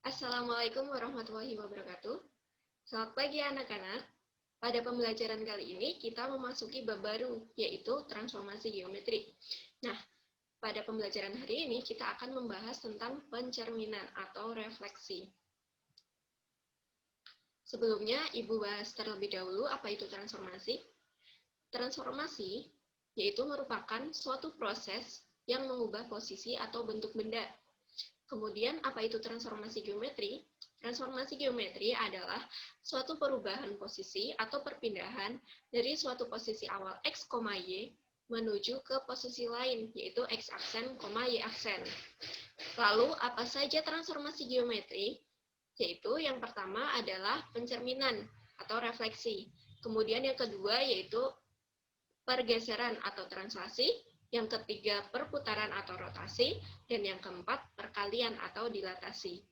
Assalamualaikum warahmatullahi wabarakatuh. Selamat pagi anak-anak. Pada pembelajaran kali ini kita memasuki bab baru, yaitu transformasi geometri. Nah, pada pembelajaran hari ini kita akan membahas tentang pencerminan atau refleksi. Sebelumnya, Ibu bahas terlebih dahulu apa itu transformasi. Transformasi yaitu merupakan suatu proses yang mengubah posisi atau bentuk benda. Kemudian, apa itu transformasi geometri? Transformasi geometri adalah suatu perubahan posisi atau perpindahan dari suatu posisi awal x, y menuju ke posisi lain, yaitu x aksen, y aksen. Lalu, apa saja transformasi geometri? Yaitu yang pertama adalah pencerminan atau refleksi. Kemudian yang kedua yaitu pergeseran atau translasi, yang ketiga perputaran atau rotasi, dan yang keempat perkalian atau dilatasi.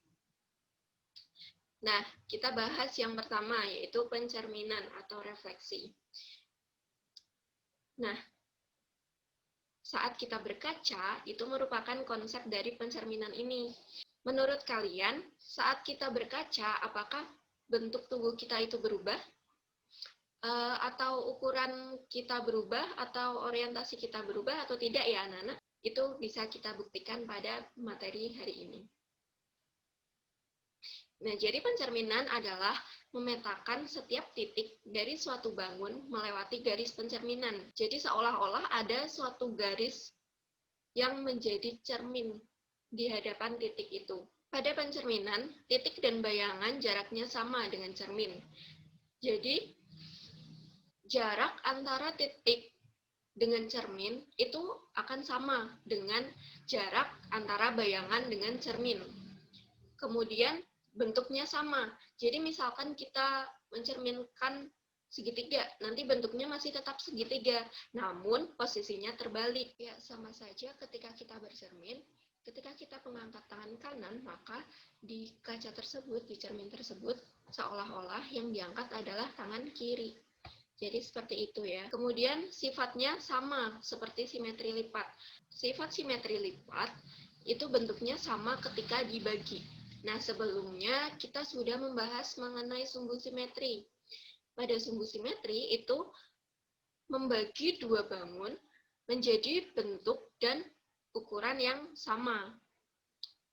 Nah, kita bahas yang pertama yaitu pencerminan atau refleksi. Nah, saat kita berkaca itu merupakan konsep dari pencerminan ini. Menurut kalian, saat kita berkaca apakah bentuk tubuh kita itu berubah? Atau ukuran kita berubah, atau orientasi kita berubah atau tidak ya anak-anak? Itu bisa kita buktikan pada materi hari ini. Nah, jadi pencerminan adalah memetakan setiap titik dari suatu bangun melewati garis pencerminan. Jadi seolah-olah ada suatu garis yang menjadi cermin di hadapan titik itu. Pada pencerminan, titik dan bayangan jaraknya sama dengan cermin. Jadi, jarak antara titik dengan cermin itu akan sama dengan jarak antara bayangan dengan cermin. Kemudian bentuknya sama. Jadi misalkan kita mencerminkan segitiga, nanti bentuknya masih tetap segitiga, namun posisinya terbalik. Ya, sama saja ketika kita bercermin, ketika kita mengangkat tangan kanan, maka di kaca tersebut, di cermin tersebut, seolah-olah yang diangkat adalah tangan kiri. Jadi seperti itu ya. Kemudian sifatnya sama seperti simetri lipat. Sifat simetri lipat itu bentuknya sama ketika dibagi. Nah, sebelumnya kita sudah membahas mengenai sumbu simetri. Pada sumbu simetri itu membagi dua bangun menjadi bentuk dan ukuran yang sama.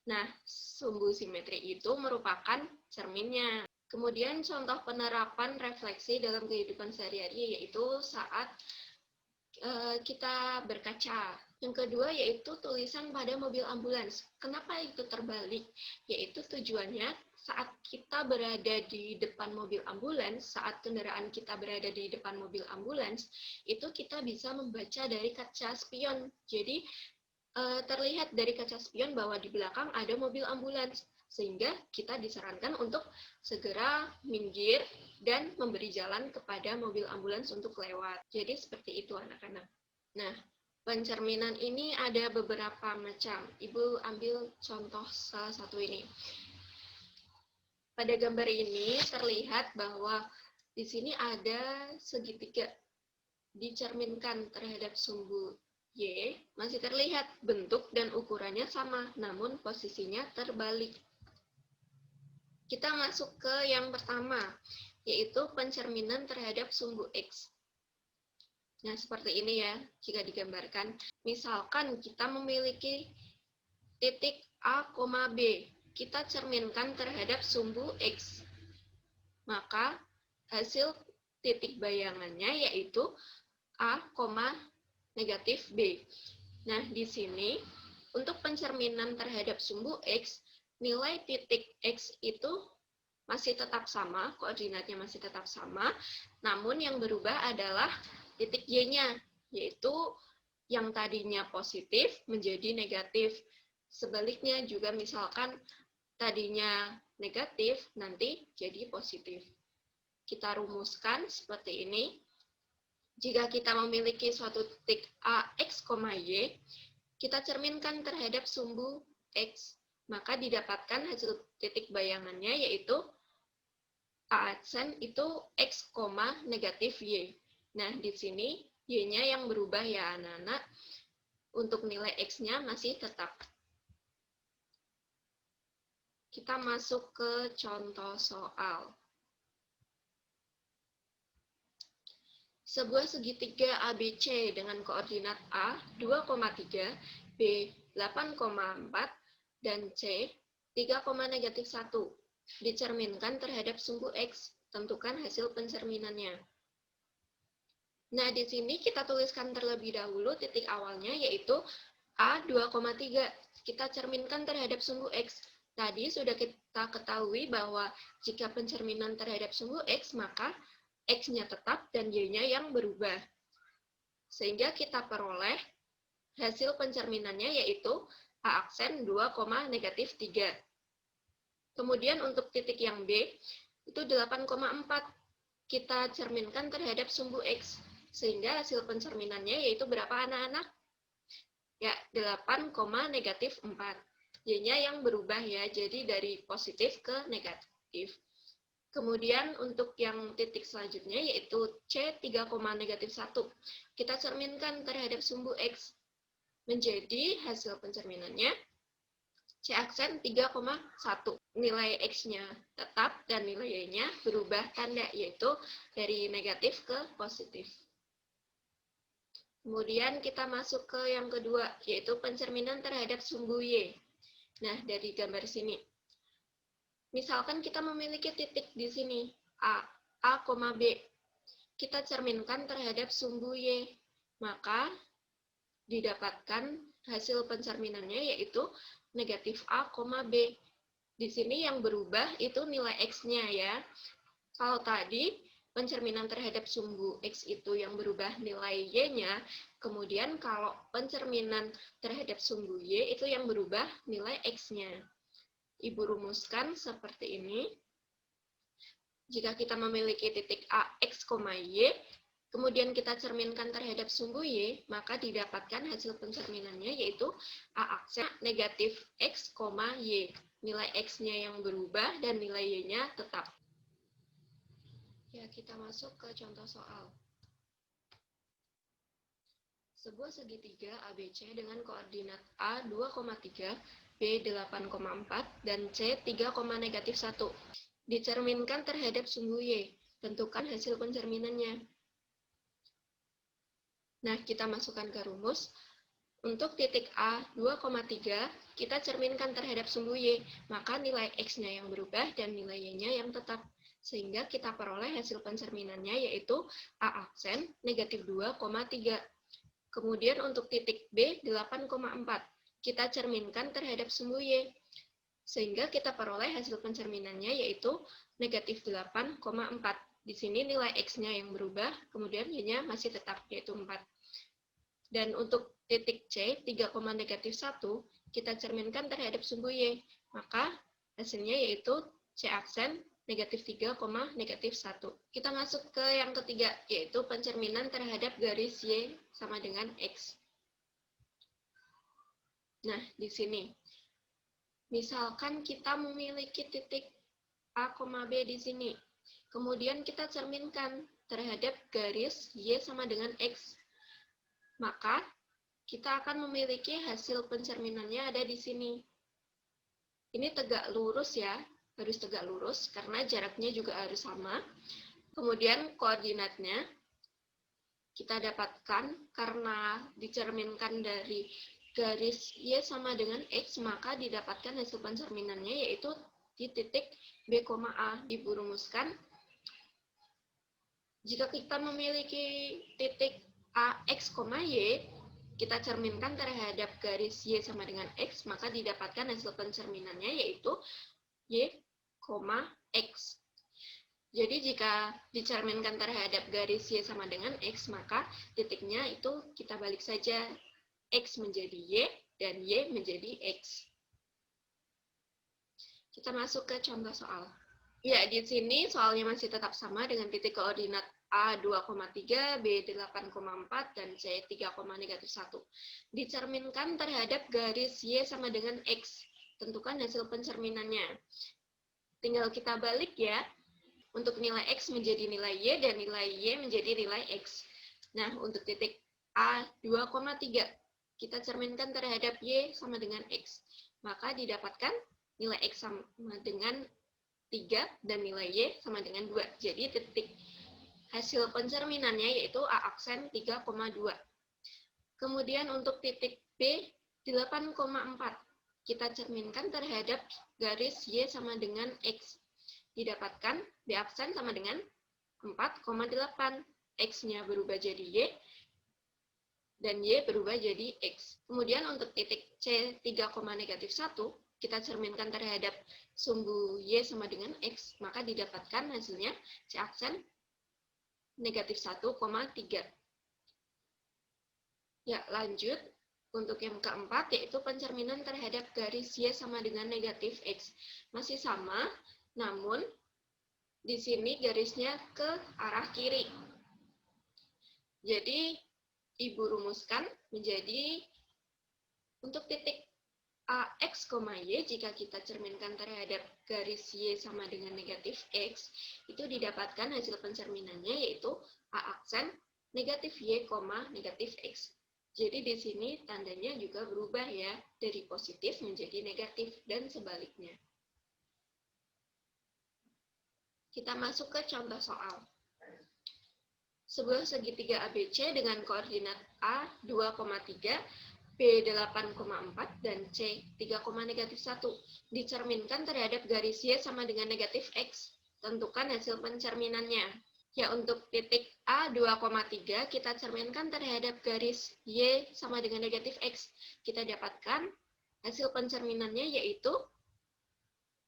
Nah, sumbu simetri itu merupakan cerminnya. Kemudian contoh penerapan refleksi dalam kehidupan sehari-hari yaitu saat kita berkaca. Yang kedua yaitu tulisan pada mobil ambulans. Kenapa itu terbalik? Yaitu tujuannya saat kita berada di depan mobil ambulans, saat kendaraan kita berada di depan mobil ambulans, itu kita bisa membaca dari kaca spion. Jadi terlihat dari kaca spion bahwa di belakang ada mobil ambulans, sehingga kita disarankan untuk segera minggir dan memberi jalan kepada mobil ambulans untuk lewat. Jadi seperti itu anak-anak. Nah, pencerminan ini ada beberapa macam. Ibu ambil contoh salah satu ini. Pada gambar ini terlihat bahwa di sini ada segitiga dicerminkan terhadap sumbu Y, masih terlihat bentuk dan ukurannya sama, namun posisinya terbalik. Kita masuk ke yang pertama, yaitu pencerminan terhadap sumbu X. Nah, seperti ini ya, jika digambarkan. Misalkan kita memiliki titik A, B. Kita cerminkan terhadap sumbu X. Maka, hasil titik bayangannya yaitu A, negatif B. Nah, di sini, untuk pencerminan terhadap sumbu X, nilai titik X itu masih tetap sama, koordinatnya masih tetap sama, namun yang berubah adalah titik Y-nya, yaitu yang tadinya positif menjadi negatif. Sebaliknya juga misalkan tadinya negatif, nanti jadi positif. Kita rumuskan seperti ini. Jika kita memiliki suatu titik A, X, Y, kita cerminkan terhadap sumbu X, maka didapatkan hasil titik bayangannya yaitu A aksen itu X, negatif Y. Nah, di sini Y-nya yang berubah ya anak-anak. Untuk nilai X-nya masih tetap. Kita masuk ke contoh soal. Sebuah segitiga ABC dengan koordinat A 2,3, B 8,4, dan C 3,-1 dicerminkan terhadap sumbu X. Tentukan hasil pencerminannya. Nah, di sini kita tuliskan terlebih dahulu titik awalnya, yaitu A 2,3. Kita cerminkan terhadap sumbu X. Tadi sudah kita ketahui bahwa jika pencerminan terhadap sumbu X, maka X-nya tetap dan Y-nya yang berubah. Sehingga kita peroleh hasil pencerminannya yaitu A aksen 2,-3. Kemudian untuk titik yang B, itu 8,4. Kita cerminkan terhadap sumbu X. Sehingga hasil pencerminannya yaitu berapa anak-anak? Ya, 8,-4. Y-nya yang berubah ya, jadi dari positif ke negatif. Kemudian untuk yang titik selanjutnya yaitu C 3,-1. Kita cerminkan terhadap sumbu X. Menjadi hasil pencerminannya C aksen 3,1. Nilai X-nya tetap dan nilai Y-nya berubah tanda, yaitu dari negatif ke positif. Kemudian kita masuk ke yang kedua, yaitu pencerminan terhadap sumbu Y. Nah, dari gambar sini. Misalkan kita memiliki titik di sini, A, B. Kita cerminkan terhadap sumbu Y. Maka didapatkan hasil pencerminannya yaitu negatif A, B. Di sini yang berubah itu nilai X-nya ya. Kalau tadi pencerminan terhadap sumbu X itu yang berubah nilai Y-nya, kemudian kalau pencerminan terhadap sumbu Y itu yang berubah nilai X-nya. Ibu rumuskan seperti ini. Jika kita memiliki titik A, X, Y, kemudian kita cerminkan terhadap sumbu Y, maka didapatkan hasil pencerminannya yaitu A aksen negatif X, Y. Nilai X-nya yang berubah dan nilai Y-nya tetap. Ya, kita masuk ke contoh soal. Sebuah segitiga ABC dengan koordinat A 2,3, B 8,4, dan C 3,-1 dicerminkan terhadap sumbu Y. Tentukan hasil pencerminannya. Nah, kita masukkan ke rumus. Untuk titik A 2,3, kita cerminkan terhadap sumbu Y, maka nilai X-nya yang berubah dan nilai Y-nya yang tetap. Sehingga kita peroleh hasil pencerminannya yaitu A aksen negatif 2,3. Kemudian untuk titik B 8,4, kita cerminkan terhadap sumbu Y. Sehingga kita peroleh hasil pencerminannya yaitu negatif 8,4. Di sini nilai X-nya yang berubah, kemudian Y-nya masih tetap, yaitu 4. Dan untuk titik C, 3,-1, kita cerminkan terhadap sumbu Y. Maka hasilnya yaitu C aksen negatif 3,-1. Kita masuk ke yang ketiga, yaitu pencerminan terhadap garis Y sama dengan X. Nah, di sini. Misalkan kita memiliki titik A, B di sini. Kemudian kita cerminkan terhadap garis Y sama dengan X. Maka kita akan memiliki hasil pencerminannya ada di sini. Ini tegak lurus ya, harus tegak lurus karena jaraknya juga harus sama. Kemudian koordinatnya kita dapatkan karena dicerminkan dari garis Y sama dengan X, maka didapatkan hasil pencerminannya yaitu di titik B, A. Dirumuskan. Jika kita memiliki titik A, X, Y, kita cerminkan terhadap garis Y sama dengan X, maka didapatkan hasil pencerminannya yaitu Y, X. Jadi jika dicerminkan terhadap garis Y sama dengan X, maka titiknya itu kita balik saja. X menjadi Y dan Y menjadi X. Kita masuk ke contoh soal. Ya, di sini soalnya masih tetap sama dengan titik koordinat A 2,3, B 8,4, dan C 3,-1. Dicerminkan terhadap garis Y sama dengan X. Tentukan hasil pencerminannya. Tinggal kita balik ya. Untuk nilai X menjadi nilai Y dan nilai Y menjadi nilai X. Nah, untuk titik A 2,3, kita cerminkan terhadap Y sama dengan X. Maka didapatkan nilai X sama dengan 3 dan nilai Y sama dengan 2. Jadi titik hasil pencerminannya yaitu A aksen 3,2. Kemudian untuk titik B 8,4. Kita cerminkan terhadap garis Y sama dengan X. Didapatkan B aksen sama dengan 4,8. X-nya berubah jadi Y, dan Y berubah jadi X. Kemudian untuk titik C 3,-1, kita cerminkan terhadap sumbu Y sama dengan X, maka didapatkan hasilnya C aksen -1,3. Ya, lanjut. Untuk yang keempat, yaitu pencerminan terhadap garis Y sama dengan negatif X. Masih sama, namun di sini garisnya ke arah kiri. Jadi, Ibu rumuskan menjadi untuk titik AX, Y, jika kita cerminkan terhadap garis Y sama dengan negatif X, itu didapatkan hasil pencerminannya yaitu A aksen negatif Y, negatif X. Jadi di sini tandanya juga berubah ya, dari positif menjadi negatif dan sebaliknya. Kita masuk ke contoh soal. Sebuah segitiga ABC dengan koordinat A 2,3, B 8,4, dan C 3,-1 dicerminkan terhadap garis Y sama dengan negatif X. Tentukan hasil pencerminannya. Ya, untuk titik A 2,3 kita cerminkan terhadap garis Y sama dengan negatif X. Kita dapatkan hasil pencerminannya yaitu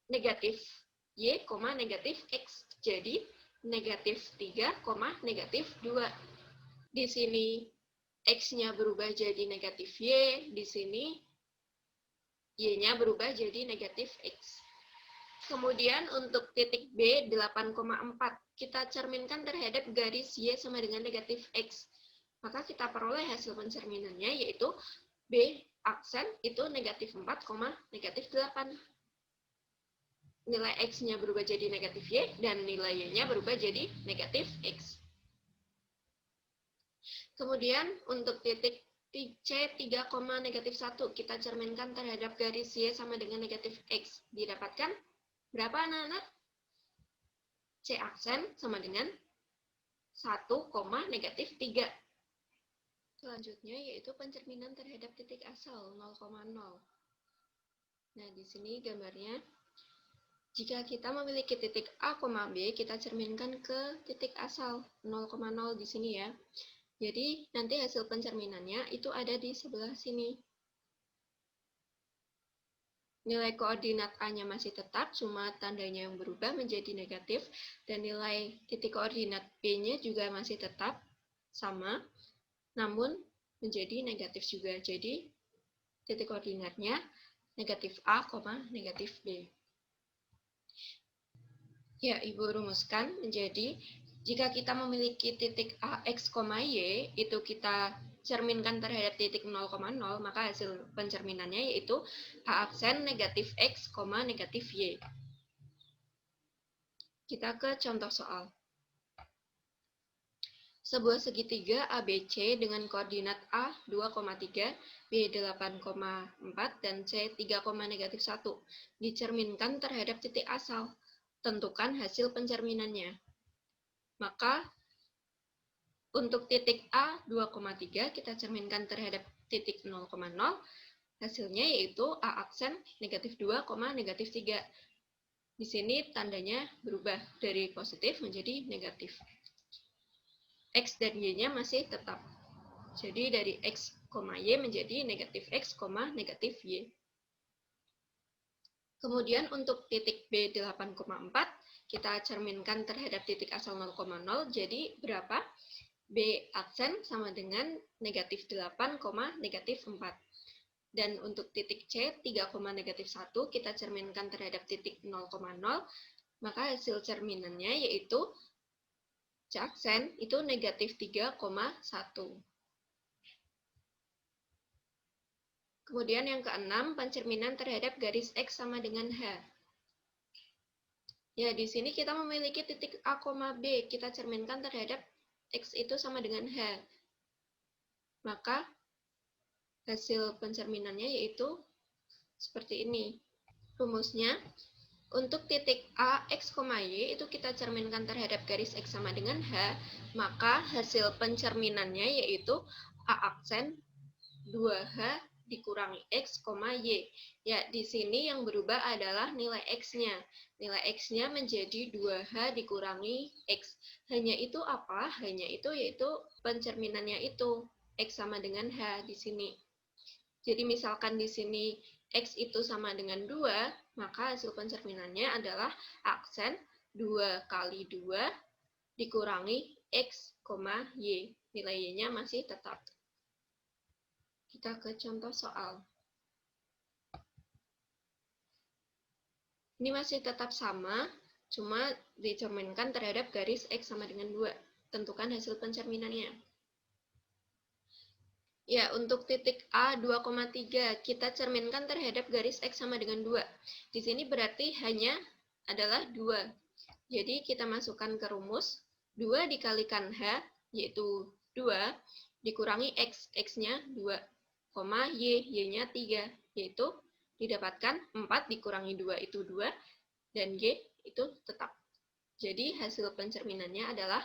negatif Y, negatif X. Jadi, negatif 3, negatif 2. Di sini X-nya berubah jadi negatif Y, di sini Y-nya berubah jadi negatif X. Kemudian untuk titik B 8,4, kita cerminkan terhadap garis Y sama dengan negatif X. Maka kita peroleh hasil pencerminannya yaitu B aksen itu negatif 4, negatif 8. Nilai X-nya berubah jadi negatif Y, dan nilai Y-nya berubah jadi negatif X. Kemudian untuk titik C 3,-1, kita cerminkan terhadap garis Y sama dengan negatif X. Didapatkan berapa anak-anak? C aksen sama dengan 1, negatif 3. Selanjutnya yaitu pencerminan terhadap titik asal 0,0. Nah, di sini gambarnya. Jika kita memiliki titik A, B, kita cerminkan ke titik asal 0,0 di sini ya. Jadi nanti hasil pencerminannya itu ada di sebelah sini. Nilai koordinat A-nya masih tetap, cuma tandanya yang berubah menjadi negatif, dan nilai titik koordinat B-nya juga masih tetap sama, namun menjadi negatif juga. Jadi titik koordinatnya negatif A, negatif B. Ya, Ibu rumuskan menjadi jika kita memiliki titik AX, Y, itu kita cerminkan terhadap titik 0,0, maka hasil pencerminannya yaitu A aksen negatif X, negatif Y. Kita ke contoh soal. Sebuah segitiga ABC dengan koordinat A 2,3, B 8,4, dan C 3,-1 dicerminkan terhadap titik asal. Tentukan hasil pencerminannya. Maka untuk titik A 2,3 kita cerminkan terhadap titik 0,0, hasilnya yaitu A aksen negatif 2, negatif 3. Di sini tandanya berubah dari positif menjadi negatif. X dan Y-nya masih tetap. Jadi dari X, Y menjadi negatif X, negatif Y. Kemudian untuk titik B 8,4, kita cerminkan terhadap titik asal 0,0, jadi berapa? B aksen sama dengan negatif 8, negatif 4. Dan untuk titik C 3,-1, kita cerminkan terhadap titik 0,0, maka hasil cerminannya yaitu C aksen itu negatif 3,1. Kemudian yang keenam, pencerminan terhadap garis X sama dengan H. Ya, di sini kita memiliki titik A, B. Kita cerminkan terhadap X itu sama dengan H. Maka hasil pencerminannya yaitu seperti ini. Rumusnya, untuk titik A, X, Y itu kita cerminkan terhadap garis X sama dengan H, maka hasil pencerminannya yaitu A aksen 2H dikurangi X, Y. Ya, di sini yang berubah adalah nilai X-nya. Nilai X-nya menjadi 2H dikurangi X. Hanya itu apa? Hanya itu yaitu pencerminannya itu. X sama dengan H di sini. Jadi misalkan di sini X itu sama dengan 2, maka hasil pencerminannya adalah aksen 2 kali 2 dikurangi X, Y. Nilai Y-nya masih tetap. Kita ke contoh soal. Ini masih tetap sama, cuma dicerminkan terhadap garis X sama dengan 2. Tentukan hasil pencerminannya. Ya, untuk titik A 2,3 kita cerminkan terhadap garis X sama dengan 2. Di sini berarti hanya adalah 2. Jadi kita masukkan ke rumus 2 dikalikan H, yaitu 2, dikurangi X, X-nya 2, Y, Y-nya 3, yaitu didapatkan 4 dikurangi 2 itu 2, dan Y itu tetap. Jadi hasil pencerminannya adalah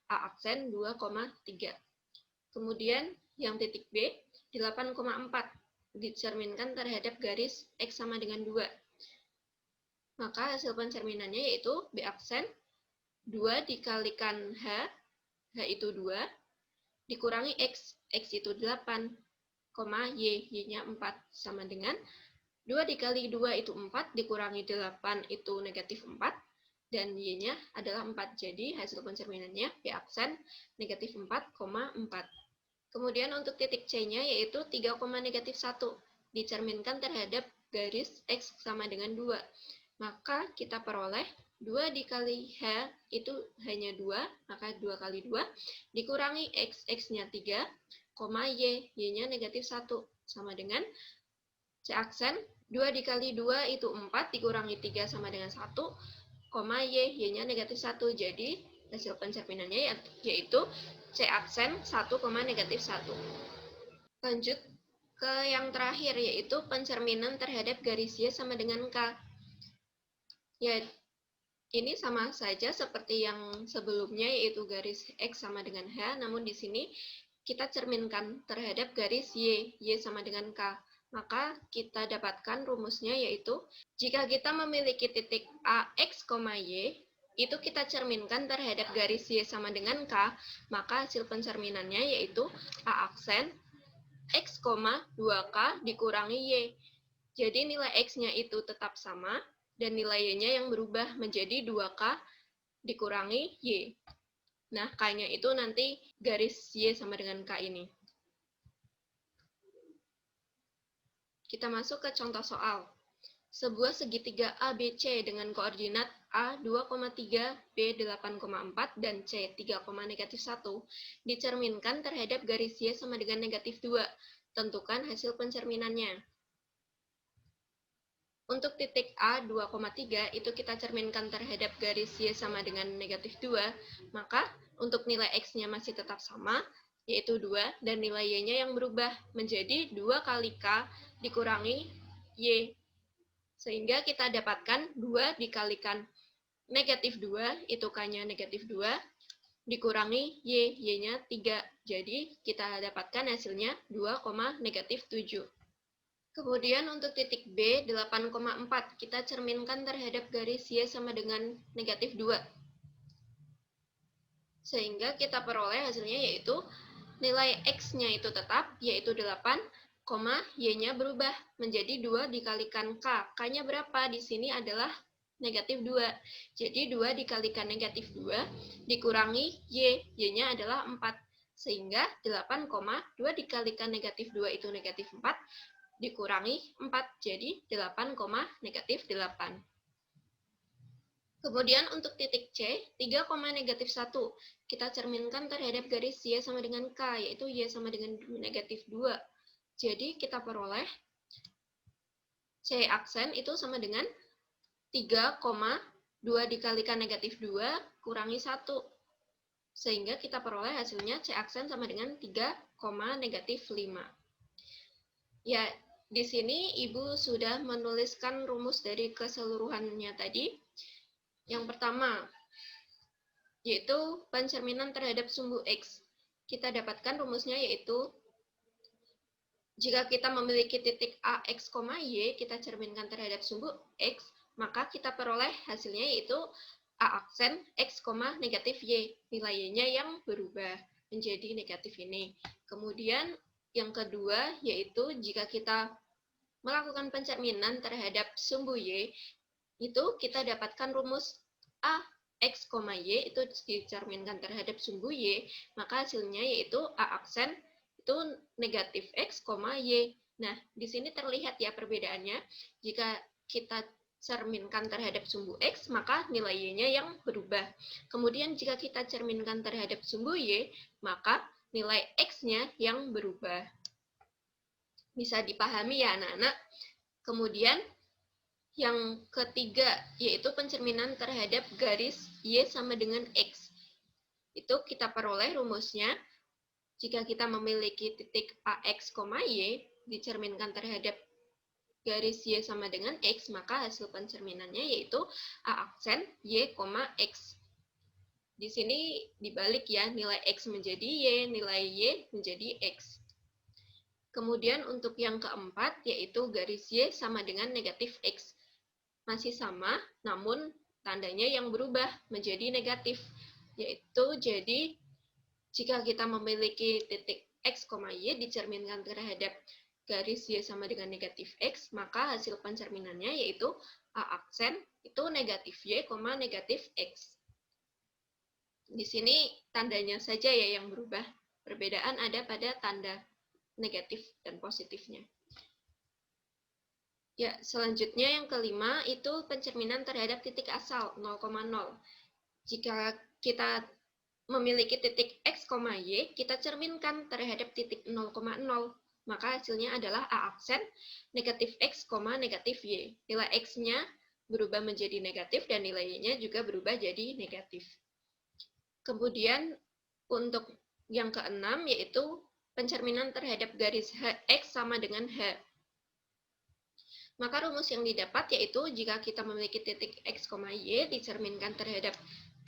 A aksen 2,3. Kemudian yang titik B, 8,4 dicerminkan terhadap garis X sama dengan 2. Maka hasil pencerminannya yaitu B aksen 2 dikalikan H, H itu 2, dikurangi X, X itu 8, Y, Y-nya 4, sama dengan 2 dikali 2 itu 4, dikurangi 8 itu negatif 4, dan Y-nya adalah 4. Jadi hasil pencerminannya B aksen negatif 4,4. Kemudian untuk titik C-nya yaitu 3, negatif 1, dicerminkan terhadap garis X sama dengan 2. Maka kita peroleh 2 dikali H itu hanya 2, maka 2 kali 2, dikurangi X, X-nya 3, Y, Y-nya negatif 1, sama dengan C aksen 2 dikali 2 itu 4, dikurangi 3 sama dengan 1, Y, Y-nya negatif 1. Jadi hasil pencerminannya yaitu C aksen 1, negatif 1. Lanjut ke yang terakhir, yaitu pencerminan terhadap garis Y sama dengan K. Ya, ini sama saja seperti yang sebelumnya, yaitu garis X sama dengan H, namun di sini kita cerminkan terhadap garis Y sama dengan K. Maka kita dapatkan rumusnya yaitu, jika kita memiliki titik A, X, Y, itu kita cerminkan terhadap garis Y sama dengan K, maka hasil pencerminannya yaitu A aksen X, 2K dikurangi Y. Jadi nilai X-nya itu tetap sama, dan nilai Y-nya yang berubah menjadi 2K dikurangi Y. Nah, K-nya itu nanti garis Y sama dengan K ini. Kita masuk ke contoh soal. Sebuah segitiga ABC dengan koordinat A 2,3, B 8,4, dan C 3, negatif 1 dicerminkan terhadap garis Y sama dengan negatif 2. Tentukan hasil pencerminannya. Untuk titik A 2,3 itu kita cerminkan terhadap garis Y sama dengan negatif 2, maka untuk nilai X-nya masih tetap sama, yaitu 2, dan nilai Y-nya yang berubah menjadi 2 kali K dikurangi Y. Sehingga kita dapatkan 2 dikalikan negatif 2, itu K-nya negatif 2, dikurangi Y, Y-nya 3. Jadi kita dapatkan hasilnya 2, negatif 7. Kemudian untuk titik B 8,4 kita cerminkan terhadap garis Y sama dengan negatif 2. Sehingga kita peroleh hasilnya yaitu nilai X-nya itu tetap, yaitu 8, Y-nya berubah menjadi 2 dikalikan K. K-nya berapa? Di sini adalah negatif 2. Jadi 2 dikalikan negatif 2 dikurangi Y. Y-nya adalah 4. Sehingga 8, 2 dikalikan negatif 2 itu negatif 4. Dikurangi 4, jadi 8, negatif 8. Kemudian untuk titik C, 3, negatif 1, kita cerminkan terhadap garis Y sama dengan K, yaitu Y sama dengan negatif 2. Jadi kita peroleh C aksen itu sama dengan 3, 2 dikalikan negatif 2, kurangi 1. Sehingga kita peroleh hasilnya C aksen sama dengan 3, negatif 5. Ya, Di sini Ibu sudah menuliskan rumus dari keseluruhannya tadi. Yang pertama, yaitu pencerminan terhadap sumbu X. Kita dapatkan rumusnya yaitu jika kita memiliki titik A, X, Y, kita cerminkan terhadap sumbu X, maka kita peroleh hasilnya yaitu A aksen X, negatif Y. Nilai Y-nya yang berubah menjadi negatif ini. Kemudian yang kedua yaitu jika kita melakukan pencerminan terhadap sumbu Y, itu kita dapatkan rumus A, X, Y itu dicerminkan terhadap sumbu Y, maka hasilnya yaitu A aksen itu negatif X, Y. Nah, di sini terlihat ya perbedaannya. Jika kita cerminkan terhadap sumbu X, maka nilai Y-nya yang berubah. Kemudian jika kita cerminkan terhadap sumbu Y, maka nilai X-nya yang berubah. Bisa dipahami ya anak-anak? Kemudian yang ketiga, yaitu pencerminan terhadap garis Y sama dengan X. Itu kita peroleh rumusnya. Jika kita memiliki titik AX, Y dicerminkan terhadap garis Y sama dengan X, maka hasil pencerminannya yaitu A aksen Y, X. Di sini dibalik ya, nilai X menjadi Y, nilai Y menjadi X. Kemudian untuk yang keempat, yaitu garis Y sama dengan negatif X. Masih sama, namun tandanya yang berubah menjadi negatif, yaitu jadi jika kita memiliki titik X, Y dicerminkan terhadap garis Y sama dengan negatif X, maka hasil pencerminannya yaitu A aksen itu negatif Y, negatif X. Di sini tandanya saja ya yang berubah, perbedaan ada pada tanda negatif dan positifnya. Ya, selanjutnya yang kelima itu pencerminan terhadap titik asal 0,0. Jika kita memiliki titik X, Y, kita cerminkan terhadap titik 0,0, maka hasilnya adalah A aksen negatif X, negatif Y. Nilai X-nya berubah menjadi negatif dan nilai Y-nya juga berubah jadi negatif. Kemudian untuk yang keenam yaitu pencerminan terhadap garis X sama dengan H. Maka rumus yang didapat yaitu jika kita memiliki titik X, Y dicerminkan terhadap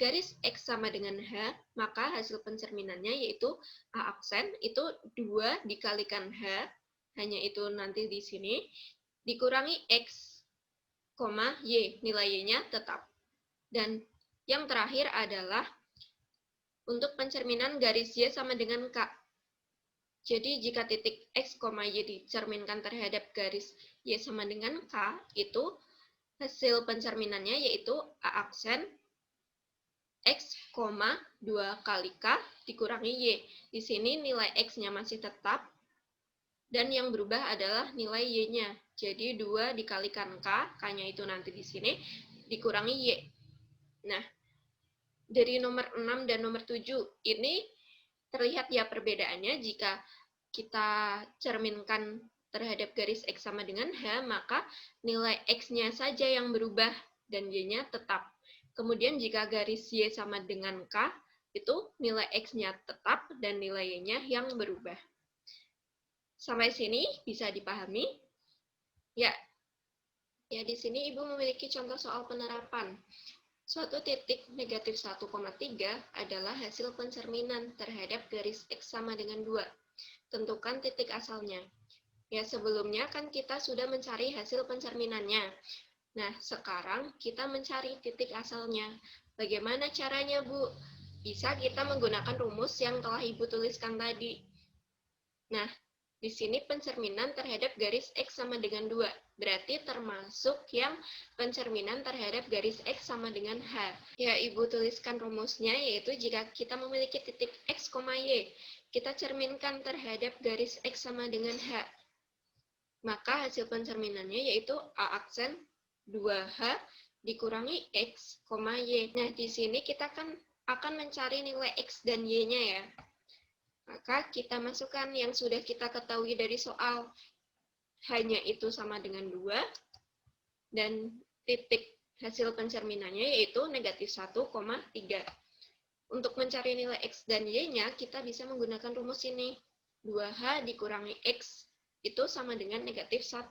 garis X sama dengan H, maka hasil pencerminannya yaitu A aksen itu 2 dikalikan H, hanya itu nanti di sini, dikurangi X, Y, nilai Y-nya tetap. Dan yang terakhir adalah untuk pencerminan garis Y sama dengan K. Jadi jika titik X, Y dicerminkan terhadap garis Y sama dengan K, itu hasil pencerminannya yaitu A aksen X, 2 kali K dikurangi Y. Di sini nilai X-nya masih tetap, dan yang berubah adalah nilai Y-nya. Jadi 2 dikalikan K, K-nya itu nanti di sini, dikurangi Y. Nah, dari nomor 6 dan nomor 7, ini terlihat ya perbedaannya jika kita cerminkan terhadap garis X sama dengan H, maka nilai X-nya saja yang berubah dan Y-nya tetap. Kemudian jika garis Y sama dengan K, itu nilai X-nya tetap dan nilai Y-nya yang berubah. Sampai sini bisa dipahami? Ya, di sini Ibu memiliki contoh soal penerapan. Suatu titik negatif 1,3 adalah hasil pencerminan terhadap garis X sama dengan 2. Tentukan titik asalnya. Ya, sebelumnya kan kita sudah mencari hasil pencerminannya. Nah, sekarang kita mencari titik asalnya. Bagaimana caranya, Bu? Bisa kita menggunakan rumus yang telah Ibu tuliskan tadi. Nah, di sini pencerminan terhadap garis X sama dengan 2. Berarti termasuk yang pencerminan terhadap garis X sama dengan H. Ya, Ibu tuliskan rumusnya, yaitu jika kita memiliki titik X, Y, kita cerminkan terhadap garis X sama dengan H. Maka hasil pencerminannya yaitu A aksen 2H dikurangi X, Y. Nah, di sini kita kan akan mencari nilai X dan Y-nya ya. Maka kita masukkan yang sudah kita ketahui dari soal. Hanya itu sama dengan 2. Dan titik hasil pencerminannya yaitu negatif 1,3. Untuk mencari nilai X dan Y-nya, kita bisa menggunakan rumus ini. 2H dikurangi X itu sama dengan negatif 1.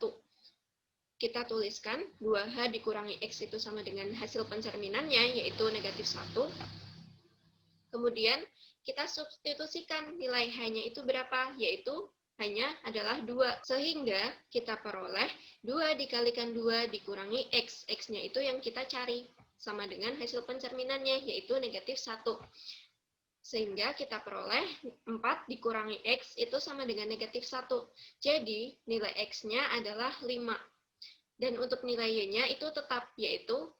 Kita tuliskan 2H dikurangi X itu sama dengan hasil pencerminannya, yaitu negatif 1. Kemudian kita substitusikan nilai H-nya itu berapa, yaitu H-nya adalah 2. Sehingga kita peroleh 2 dikalikan 2 dikurangi X. X-nya itu yang kita cari, sama dengan hasil pencerminannya, yaitu negatif 1. Sehingga kita peroleh 4 dikurangi X itu sama dengan negatif 1. Jadi nilai X-nya adalah 5. Dan untuk nilai Y-nya itu tetap, yaitu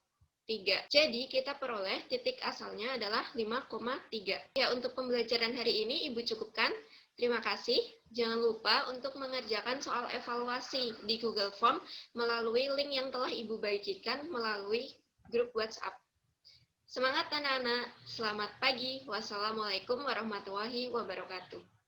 3. Jadi kita peroleh titik asalnya adalah 5,3. Ya, untuk pembelajaran hari ini Ibu cukupkan. Terima kasih. Jangan lupa untuk mengerjakan soal evaluasi di Google Form melalui link yang telah Ibu bagikan melalui grup WhatsApp. Semangat anak-anak. Selamat pagi. Wassalamualaikum warahmatullahi wabarakatuh.